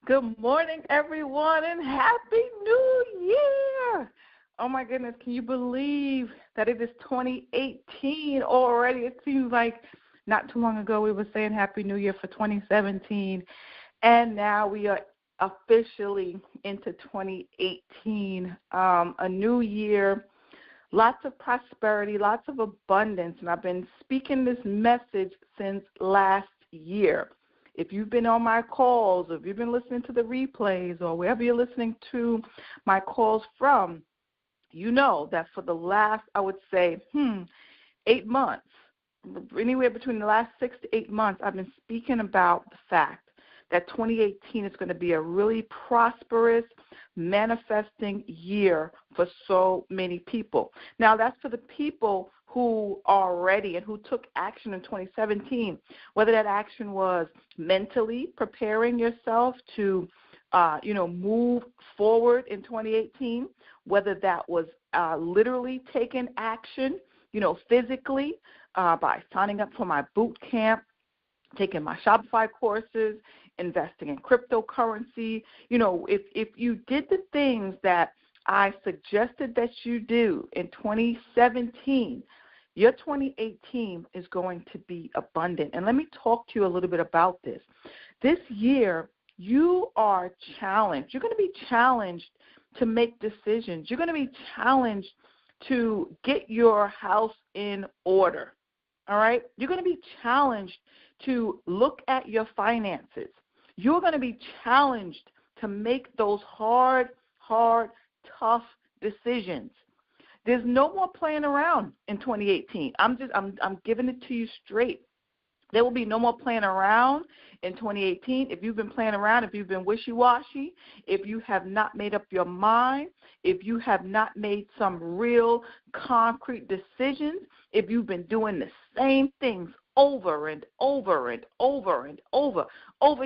Good morning, everyone, and Happy New Year. Oh, my goodness, can you believe that it is 2018 already? It seems like not too long ago we were saying Happy New Year for 2017, and now we are officially into 2018, a new year, lots of prosperity, lots of abundance, and I've been speaking this message since last year. If you've been on my calls, if you've been listening to the replays, or wherever you're listening to my calls from, you know that for the last, I would say, 8 months, anywhere between the last 6 to 8 months, I've been speaking about the fact that 2018 is going to be a really prosperous, manifesting year for so many people. Now, that's for the people who are ready and who took action in 2017, whether that action was mentally preparing yourself to move forward in 2018, whether that was literally taking action, physically by signing up for my boot camp, taking my Shopify courses, investing in cryptocurrency. If you did the things that I suggested that you do in 2017, your 2018 is going to be abundant. And let me talk to you a little bit about this. This year, you are challenged. You're going to be challenged to make decisions. You're going to be challenged to get your house in order. All right? You're going to be challenged to look at your finances. You're going to be challenged to make those hard, tough decisions. There's no more playing around in 2018. I'm giving it to you straight. There will be no more playing around in 2018. If you've been playing around, if you've been wishy-washy, if you have not made up your mind, if you have not made some real concrete decisions, if you've been doing the same things over and over and over and over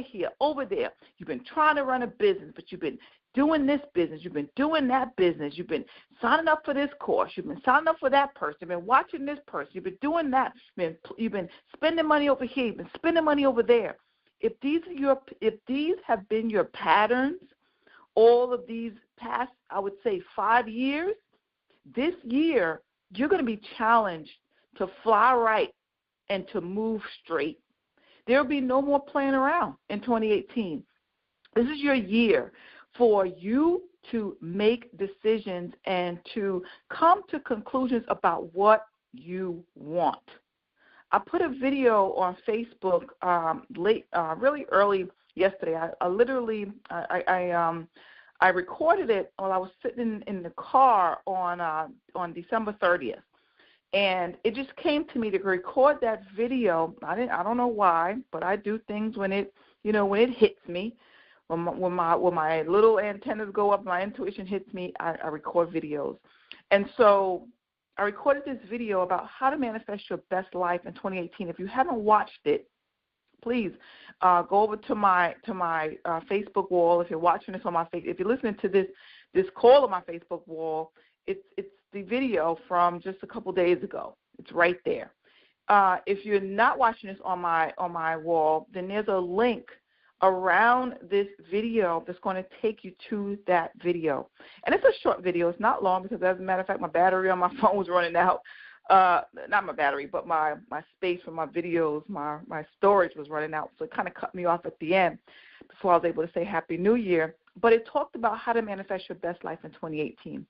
here, over there. You've been trying to run a business, but you've been doing this business, you've been doing that business, you've been signing up for this course, you've been signing up for that person, you've been watching this person, you've been doing that, you've been spending money over here, you've been spending money over there. If these have been your patterns, all of these past, I would say 5 years, this year you're going to be challenged to fly right and to move straight. There will be no more playing around in 2018. This is your year for you to make decisions and to come to conclusions about what you want. I put a video on Facebook really early yesterday. I recorded it while I was sitting in the car on December 30th. And it just came to me to record that video. I don't know why, but I do things when it hits me. When my little antennas go up, my intuition hits me, I record videos. And so I recorded this video about how to manifest your best life in 2018. If you haven't watched it, please go over to my Facebook wall. If you're watching this on my Facebook, if you're listening to this call on my Facebook wall, it's the video from just a couple days ago. It's right there. If you're not watching this on my wall, then there's a link around this video that's going to take you to that video. And it's a short video. It's not long because, as a matter of fact, my battery on my phone was running out. Not my battery, but my space for my videos, my storage was running out. So it kind of cut me off at the end before I was able to say Happy New Year. But it talked about how to manifest your best life in 2018.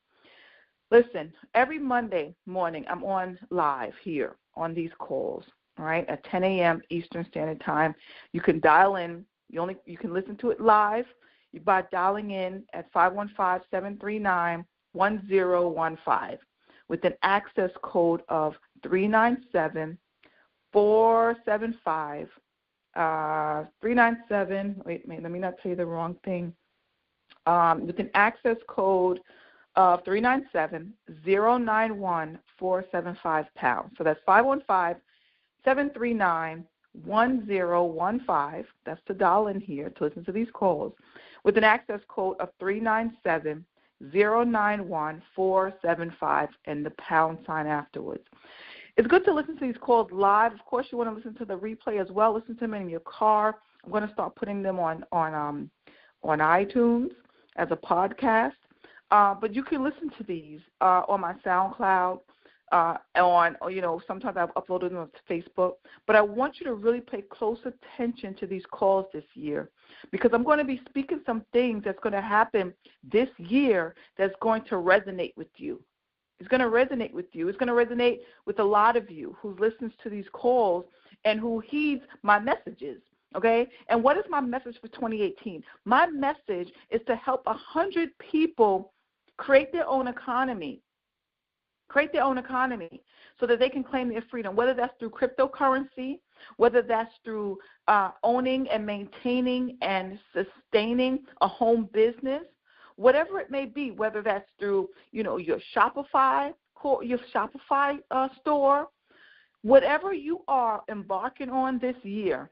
Listen, every Monday morning I'm on live here on these calls, all right, at 10 a.m. Eastern Standard Time. You can dial in. You can listen to it live by dialing in at 515-739-1015 with an access code of 397-475. 397. Wait, let me not say the wrong thing. With an access code of 397-091-475 £. So that's 515-739-1015. That's to dial in here to listen to these calls with an access code of 397-091-475 and the # afterwards. It's good to listen to these calls live. Of course, you want to listen to the replay as well. Listen to them in your car. I'm going to start putting them on on iTunes as a podcast. But you can listen to these on my SoundCloud, sometimes I've uploaded them to Facebook. But I want you to really pay close attention to these calls this year, because I'm going to be speaking some things that's going to happen this year that's going to resonate with you. It's going to resonate with you. It's going to resonate with a lot of you who listens to these calls and who heeds my messages, okay? And what is my message for 2018? My message is to help 100 people create their own economy. Create their own economy so that they can claim their freedom, whether that's through cryptocurrency, whether that's through owning and maintaining and sustaining a home business, whatever it may be, whether that's through, your Shopify store, whatever you are embarking on this year,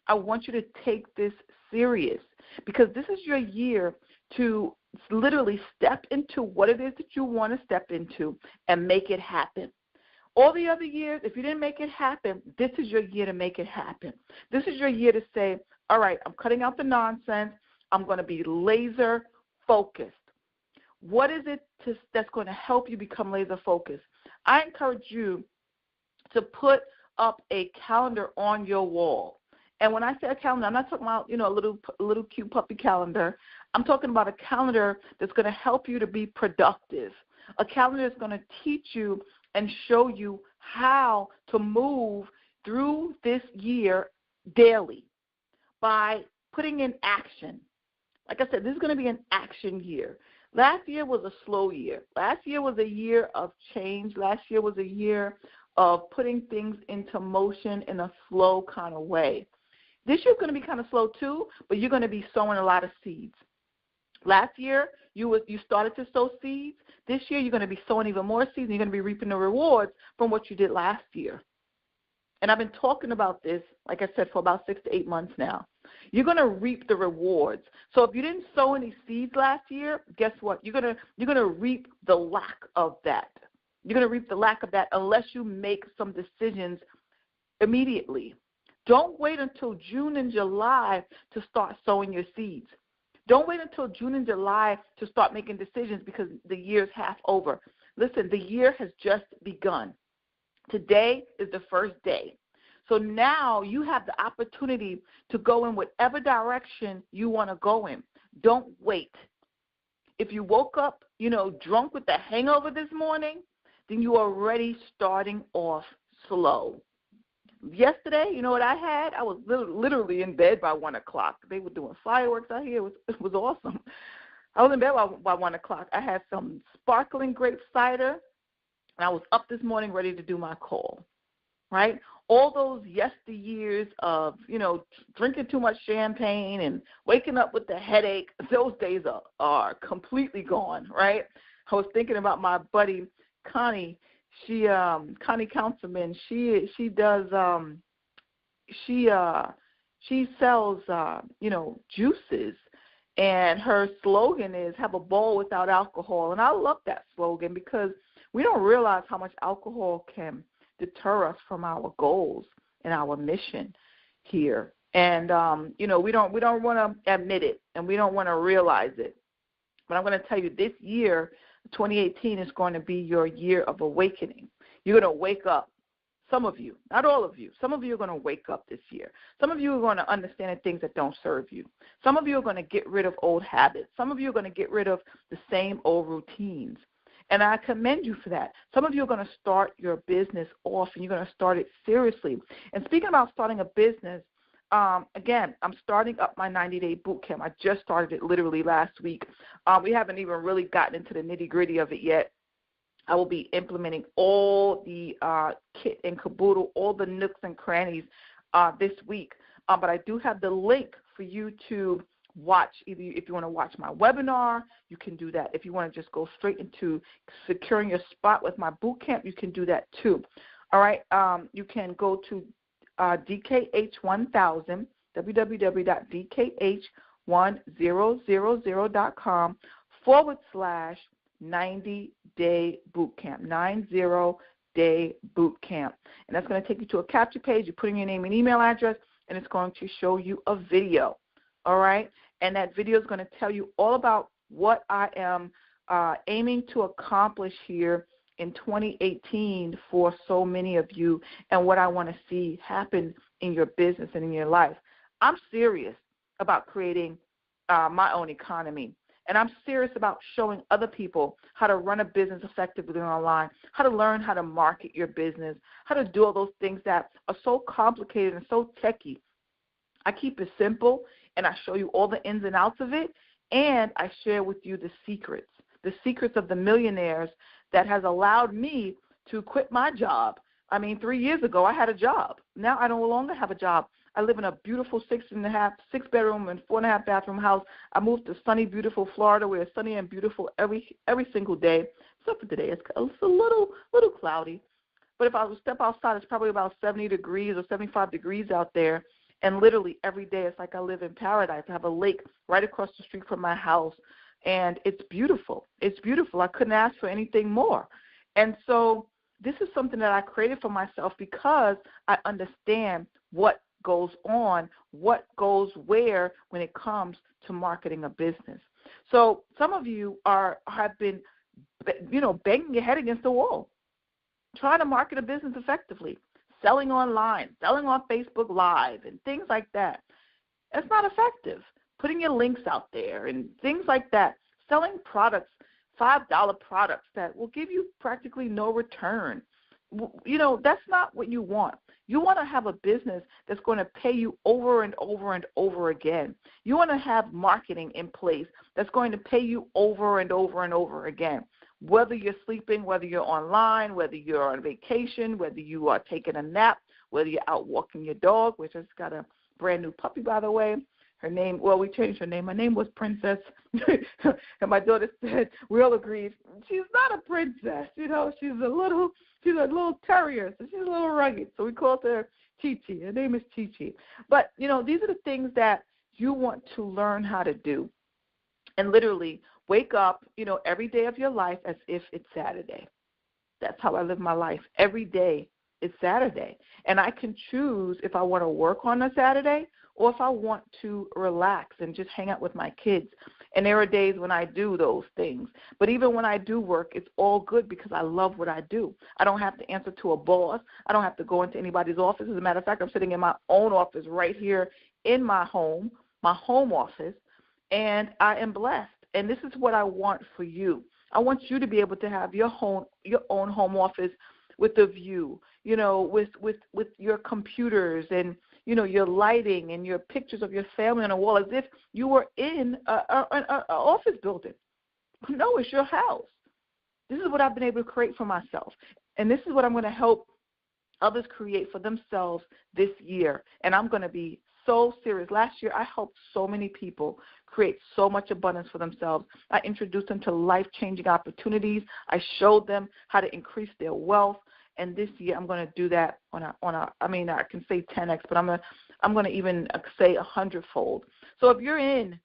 I want you to take this serious, because this is your year to literally step into what it is that you want to step into and make it happen. All the other years, if you didn't make it happen, this is your year to make it happen. This is your year to say, all right, I'm cutting out the nonsense. I'm going to be laser focused. What is it that's going to help you become laser focused? I encourage you to put up a calendar on your wall. And when I say a calendar, I'm not talking about, a little cute puppy calendar. I'm talking about a calendar that's going to help you to be productive, a calendar that's going to teach you and show you how to move through this year daily by putting in action. Like I said, this is going to be an action year. Last year was a slow year. Last year was a year of change. Last year was a year of putting things into motion in a slow kind of way. This year's going to be kind of slow too, but you're going to be sowing a lot of seeds. Last year, you started to sow seeds. This year, you're going to be sowing even more seeds, and you're going to be reaping the rewards from what you did last year. And I've been talking about this, like I said, for about 6 to 8 months now. You're going to reap the rewards. So if you didn't sow any seeds last year, guess what? You're going to reap the lack of that. You're going to reap the lack of that unless you make some decisions immediately. Don't wait until June and July to start sowing your seeds. Don't wait until June and July to start making decisions, because the year's half over. Listen, the year has just begun. Today is the first day. So now you have the opportunity to go in whatever direction you want to go in. Don't wait. If you woke up, drunk with the hangover this morning, then you are already starting off slow. Yesterday, you know what I had? I was literally in bed by 1 o'clock. They were doing fireworks out here. It was awesome. I was in bed by 1 o'clock. I had some sparkling grape cider, and I was up this morning ready to do my call, right? All those yesteryears of, drinking too much champagne and waking up with the headache, those days are completely gone, right? I was thinking about my buddy, Connie. Connie Councilman, she sells, juices, and her slogan is "Have a bowl without alcohol." And I love that slogan, because we don't realize how much alcohol can deter us from our goals and our mission here. And, we don't want to admit it, and we don't want to realize it. But I'm going to tell you, this year, 2018 is going to be your year of awakening. You're going to wake up. Some of you, not all of you, some of you are going to wake up this year. Some of you are going to understand the things that don't serve you. Some of you are going to get rid of old habits. Some of you are going to get rid of the same old routines. And I commend you for that. Some of you are going to start your business off, and you're going to start it seriously. And speaking about starting a business, again, I'm starting up my 90-day boot camp. I just started it literally last week. We haven't even really gotten into the nitty-gritty of it yet. I will be implementing all the kit and caboodle, all the nooks and crannies this week. But I do have the link for you to watch. Either if you want to watch my webinar, you can do that. If you want to just go straight into securing your spot with my boot camp, you can do that too. All right. You can go to DKH1000, www.dkh1000.com/90-day boot camp, 90-day boot camp. And that's going to take you to a capture page. You put in your name and email address, and it's going to show you a video. all right? And that video is going to tell you all about what I am aiming to accomplish here in 2018 for so many of you and what I want to see happen in your business and in your life. I'm serious about creating my own economy. And I'm serious about showing other people how to run a business effectively online, how to learn how to market your business, how to do all those things that are so complicated and so techy. I keep it simple, and I show you all the ins and outs of it, and I share with you the secrets of the millionaires that has allowed me to quit my job. I mean, 3 years ago, I had a job. Now I no longer have a job. I live in a beautiful 6-bedroom and 4.5 bathroom house. I moved to sunny, beautiful Florida, where it's sunny and beautiful every single day. Except for today, it's a little cloudy. But if I was to step outside, it's probably about 70 degrees or 75 degrees out there. And literally every day, it's like I live in paradise. I have a lake right across the street from my house, and it's beautiful. It's beautiful. I couldn't ask for anything more. And so this is something that I created for myself because I understand what goes on, what goes where when it comes to marketing a business. So some of you have been, banging your head against the wall, trying to market a business effectively, selling online, selling on Facebook Live, and things like that. It's not effective. Putting your links out there and things like that, selling products, $5 products that will give you practically no return. That's not what you want. You want to have a business that's going to pay you over and over and over again. You want to have marketing in place that's going to pay you over and over and over again. Whether you're sleeping, whether you're online, whether you're on vacation, whether you are taking a nap, whether you're out walking your dog, which has got a brand new puppy, by the way. Her name, we changed her name. My name was Princess. And my daughter said, we all agreed, she's not a princess. She's a little terrier, so she's a little rugged. So we called her Chi-Chi. Her name is Chi-Chi. But, these are the things that you want to learn how to do. And literally wake up, every day of your life as if it's Saturday. That's how I live my life. Every day is Saturday. And I can choose if I want to work on a Saturday or if I want to relax and just hang out with my kids. And there are days when I do those things. But even when I do work, it's all good because I love what I do. I don't have to answer to a boss. I don't have to go into anybody's office. As a matter of fact, I'm sitting in my own office right here in my home office, and I am blessed. And this is what I want for you. I want you to be able to have your own home office with a view, with your computers and, your lighting and your pictures of your family on a wall as if you were in an office building. No, it's your house. This is what I've been able to create for myself. And this is what I'm going to help others create for themselves this year. And I'm going to be so serious. Last year, I helped so many people create so much abundance for themselves. I introduced them to life-changing opportunities. I showed them how to increase their wealth. And this year, I'm going to do that I can say 10x, but I'm going to even say 100-fold. So if you're in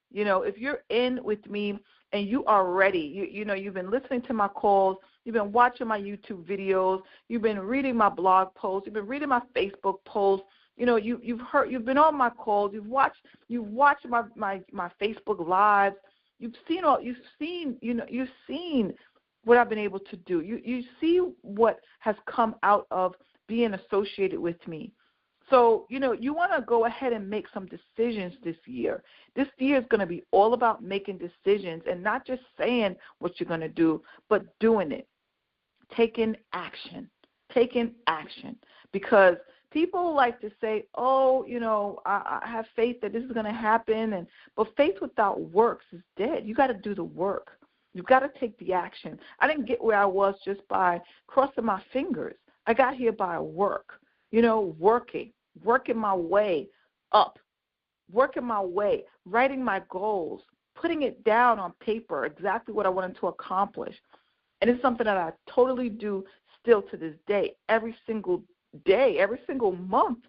with me and you are ready, you've been listening to my calls, you've been watching my YouTube videos, you've been reading my blog posts, you've been reading my Facebook posts, you've been on my calls, you've watched my Facebook Lives, you've seen what I've been able to do. You see what has come out of being associated with me. So, you want to go ahead and make some decisions this year. This year is going to be all about making decisions and not just saying what you're going to do, but doing it, taking action. Because people like to say, I have faith that this is going to happen, but faith without works is dead. You got to do the work. You've got to take the action. I didn't get where I was just by crossing my fingers. I got here by work, working my way up, working my way, writing my goals, putting it down on paper, exactly what I wanted to accomplish. And it's something that I totally do still to this day. Every single day, every single month,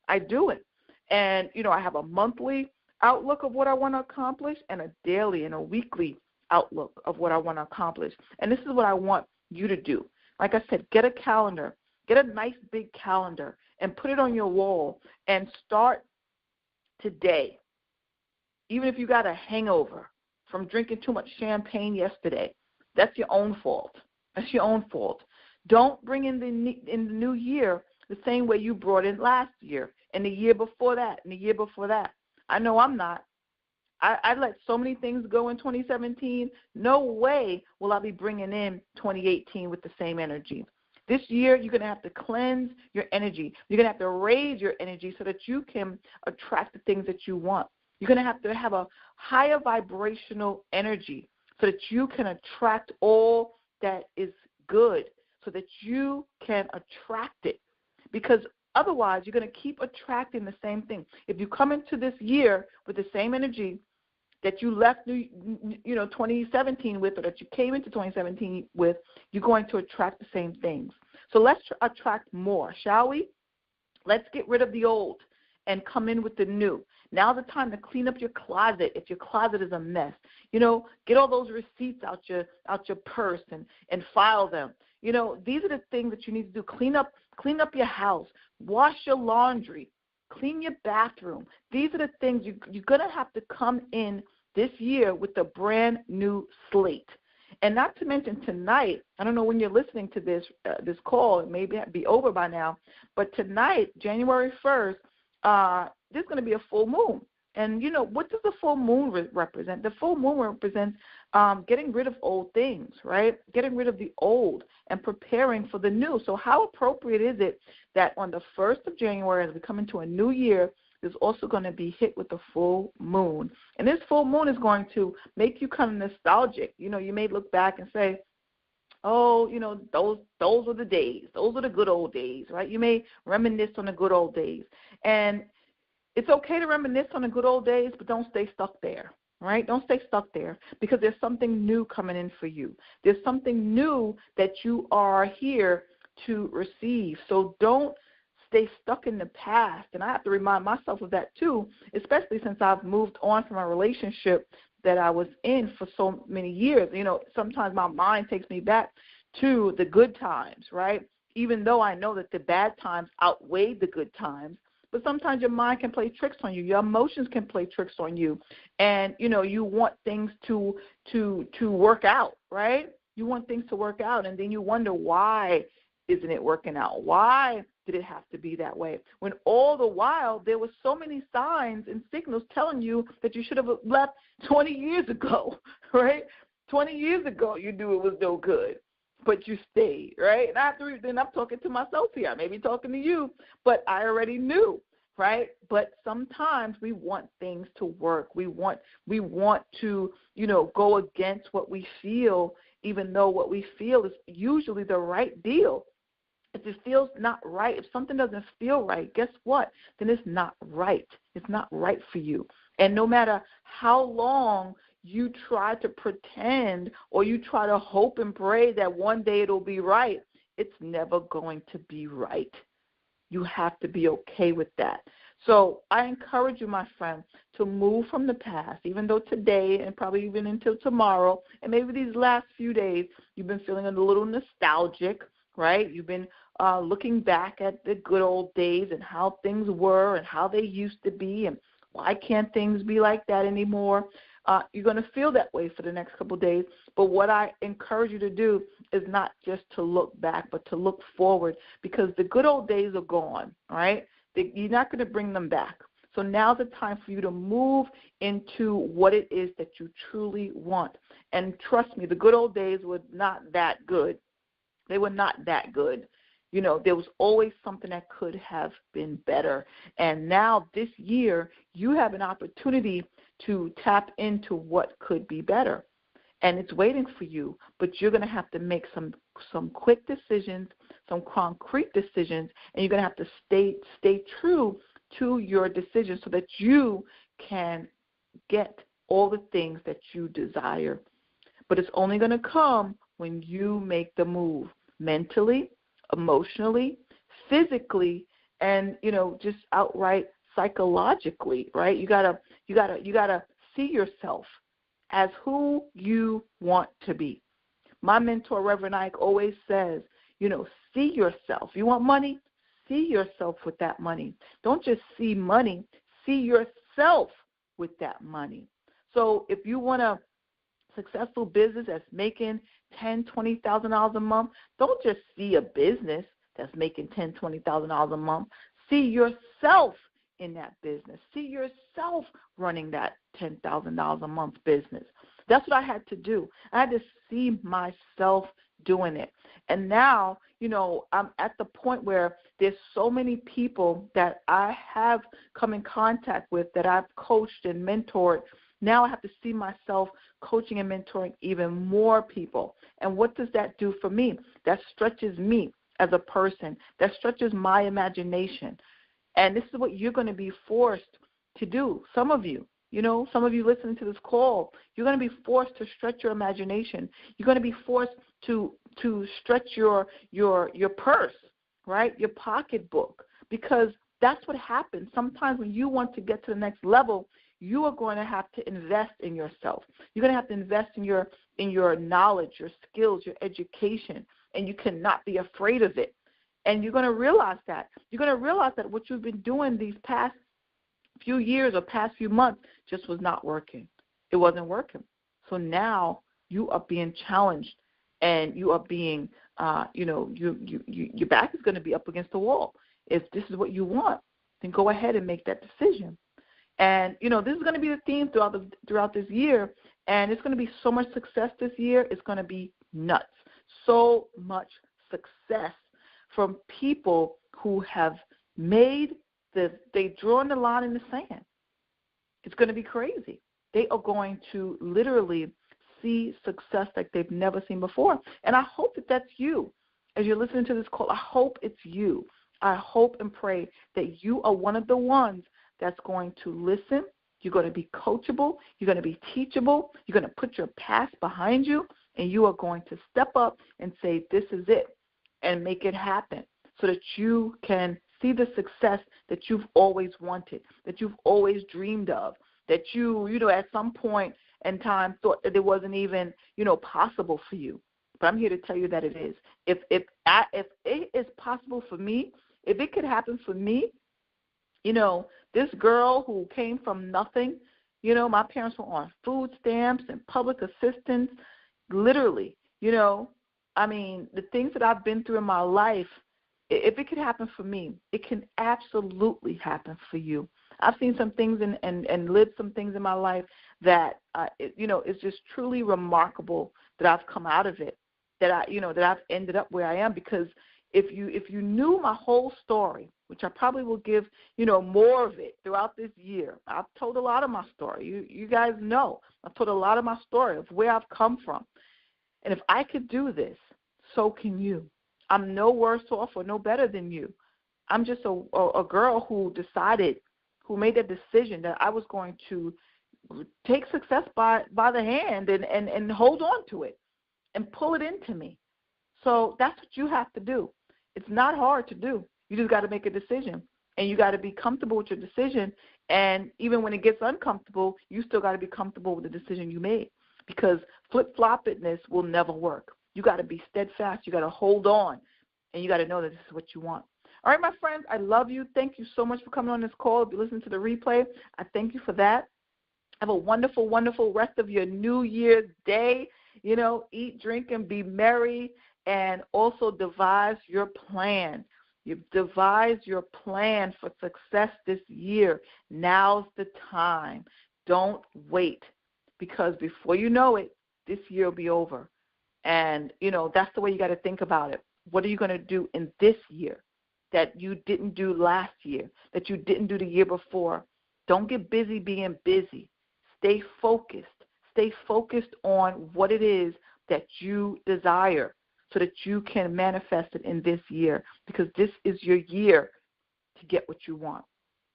I do it. And, I have a monthly outlook of what I want to accomplish and a daily and a weekly outlook of what I want to accomplish. And this is what I want you to do. Like I said, get a calendar. Get a nice big calendar and put it on your wall and start today. Even if you got a hangover from drinking too much champagne yesterday, that's your own fault. That's your own fault. Don't bring in the new year the same way you brought in last year and the year before that and the year before that. I know I'm not. I let so many things go in 2017. No way will I be bringing in 2018 with the same energy. This year, you're going to have to cleanse your energy. You're going to have to raise your energy so that you can attract the things that you want. You're going to have a higher vibrational energy so that you can attract all that is good, so that you can attract it. Because otherwise, you're going to keep attracting the same thing. If you come into this year with the same energy that you left 2017 with, or that you came into 2017 with, you're going to attract the same things. So let's attract more, shall we? Let's get rid of the old and come in with the new. Now's the time to clean up your closet if your closet is a mess. Get all those receipts out your purse and file them. These are the things that you need to do. Clean up your house, wash your laundry, clean your bathroom. These are the things you're going to have to come in this year with a brand new slate. And not to mention tonight, I don't know when you're listening to this call, it may be over by now, but tonight, January 1st, there's going to be a full moon. And, what does the full moon represent? The full moon represents getting rid of old things, right? Getting rid of the old and preparing for the new. So how appropriate is it that on the 1st of January, as we come into a new year, there's also going to be hit with the full moon. And this full moon is going to make you kind of nostalgic. You may look back and say, oh, those were the days. Those were the good old days, right? You may reminisce on the good old days. And it's okay to reminisce on the good old days, but don't stay stuck there, right? Don't stay stuck there, because there's something new coming in for you. There's something new that you are here to receive. So don't stay stuck in the past. And I have to remind myself of that too, especially since I've moved on from a relationship that I was in for so many years. Sometimes my mind takes me back to the good times, right? Even though I know that the bad times outweighed the good times. But sometimes your mind can play tricks on you. Your emotions can play tricks on you. And, you want things to work out, right? You want things to work out, and then you wonder, why isn't it working out? Why did it have to be that way? When all the while there were so many signs and signals telling you that you should have left 20 years ago, right? 20 years ago you knew it was no good, but you stayed, right? And then I'm talking to myself here. I may be talking to you, but I already knew, right? But sometimes we want things to work. We want to, go against what we feel, even though what we feel is usually the right deal. If it feels not right, if something doesn't feel right, guess what? Then it's not right. It's not right for you. And no matter how long you try to pretend or you try to hope and pray that one day it'll be right, it's never going to be right. You have to be okay with that. So I encourage you, my friend, to move from the past, even though today and probably even until tomorrow and maybe these last few days you've been feeling a little nostalgic, right? You've been looking back at the good old days and how things were and how they used to be and why can't things be like that anymore. You're going to feel that way for the next couple of days. But what I encourage you to do is not just to look back, but to look forward, because the good old days are gone, all right? You're not going to bring them back. So now's the time for you to move into what it is that you truly want. And trust me, the good old days were not that good. They were not that good. There was always something that could have been better. And now this year, you have an opportunity to tap into what could be better. And it's waiting for you, but you're going to have to make some quick decisions, some concrete decisions, and you're going to have to stay true to your decisions so that you can get all the things that you desire. But it's only going to come when you make the move mentally, emotionally, physically, and just outright psychologically, right? You gotta see yourself as who you want to be. My mentor, Reverend Ike, always says, see yourself. You want money? See yourself with that money. Don't just see money. See yourself with that money. So if you want a successful business that's making $10,000, $20,000 a month, don't just see a business that's making $10,000, $20,000 a month. See yourself in that business. See yourself running that $10,000 a month business. That's what I had to do. I had to see myself doing it. And now, I'm at the point where there's so many people that I have come in contact with that I've coached and mentored. Now I have to see myself coaching and mentoring even more people. And what does that do for me? That stretches me as a person. That stretches my imagination. And this is what you're going to be forced to do. Some of you listening to this call, you're going to be forced to stretch your imagination. You're going to be forced to stretch your purse, right, your pocketbook, because that's what happens. Sometimes when you want to get to the next level, you are going to have to invest in yourself. You're going to have to invest in your knowledge, your skills, your education, and you cannot be afraid of it. And you're going to realize that. You're going to realize that what you've been doing these past few years or past few months just was not working. It wasn't working. So now you are being challenged, and you are being, your back is going to be up against the wall. If this is what you want, then go ahead and make that decision. And, this is going to be the theme throughout this year, and it's going to be so much success this year. It's going to be nuts. So much success from people who have they've drawn the line in the sand. It's going to be crazy. They are going to literally see success like they've never seen before. And I hope that that's you. As you're listening to this call, I hope it's you. I hope and pray that you are one of the ones that's going to listen. You're going to be coachable. You're going to be teachable. You're going to put your past behind you, and you are going to step up and say, this is it, and make it happen so that you can see the success that you've always wanted, that you've always dreamed of, that you at some point in time thought that it wasn't even, possible for you. But I'm here to tell you that it is. If it is possible for me, if it could happen for me, this girl who came from nothing, my parents were on food stamps and public assistance, literally, the things that I've been through in my life, if it could happen for me, it can absolutely happen for you. I've seen some things and lived some things in my life that, it's just truly remarkable that I've come out of it, that I've ended up where I am. Because if you knew my whole story, which I probably will give, more of it throughout this year. I've told a lot of my story. You guys know I've told a lot of my story of where I've come from. And if I could do this, so can you. I'm no worse off or no better than you. I'm just a girl who made that decision that I was going to take success by the hand and hold on to it and pull it into me. So that's what you have to do. It's not hard to do. You just got to make a decision, and you got to be comfortable with your decision. And even when it gets uncomfortable, you still got to be comfortable with the decision you made, because flip-floppedness will never work. You got to be steadfast. You got to hold on, and you got to know that this is what you want. All right, my friends, I love you. Thank you so much for coming on this call. If you listen to the replay, I thank you for that. Have a wonderful, wonderful rest of your New Year's Day. Eat, drink, and be merry, and also devise your plan. You devise your plan for success this year. Now's the time. Don't wait, because before you know it, this year will be over. And, that's the way you got to think about it. What are you going to do in this year that you didn't do last year, that you didn't do the year before? Don't get busy being busy. Stay focused. Stay focused on what it is that you desire so that you can manifest it in this year, because this is your year to get what you want.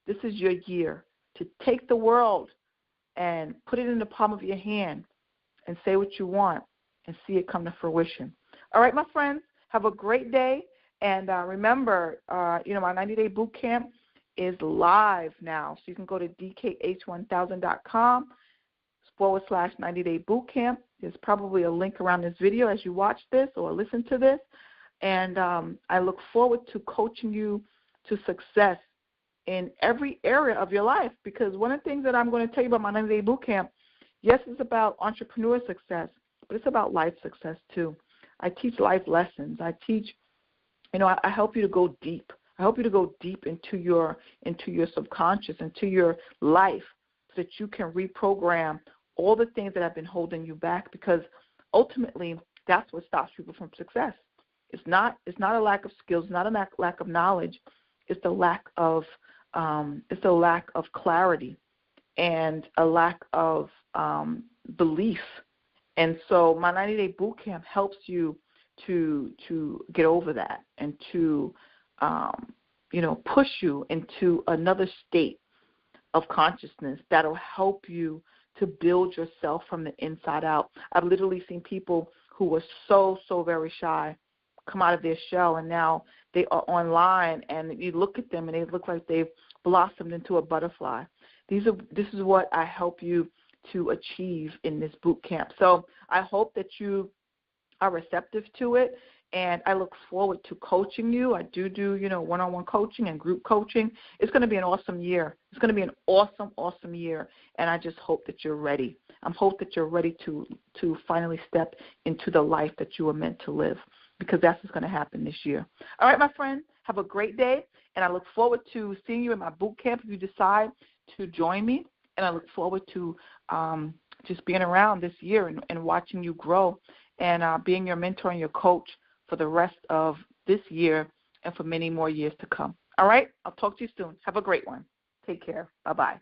This is your year to take the world and put it in the palm of your hand and say what you want and see it come to fruition. All right, my friends, have a great day. And remember, my 90-day boot camp is live now. So you can go to dkh1000.com/90-day boot camp. There's probably a link around this video as you watch this or listen to this. And I look forward to coaching you to success in every area of your life. Because one of the things that I'm going to tell you about my 90-day boot camp, yes, it's about entrepreneur success, but it's about life success too. I teach life lessons. I teach, I help you to go deep. I help you to go deep into your subconscious, into your life, so that you can reprogram all the things that have been holding you back, because ultimately that's what stops people from success. It's not a lack of skills, not a lack of knowledge. It's the lack of clarity and a lack of belief. And so my 90-day boot camp helps you to get over that and to push you into another state of consciousness that'll help you to build yourself from the inside out. I've literally seen people who were so very shy come out of their shell, and now they are online, and you look at them and they look like they've blossomed into a butterfly. This is what I help you to achieve in this boot camp. So I hope that you are receptive to it, and I look forward to coaching you. I do one-on-one coaching and group coaching. It's going to be an awesome year. It's going to be an awesome year, and I just hope that you're ready. I hope that you're ready to finally step into the life that you were meant to live, because that's what's going to happen this year. All right, my friend, have a great day, and I look forward to seeing you in my boot camp if you decide to join me, and I look forward to just being around this year and watching you grow and being your mentor and your coach for the rest of this year and for many more years to come. All right? I'll talk to you soon. Have a great one. Take care. Bye-bye.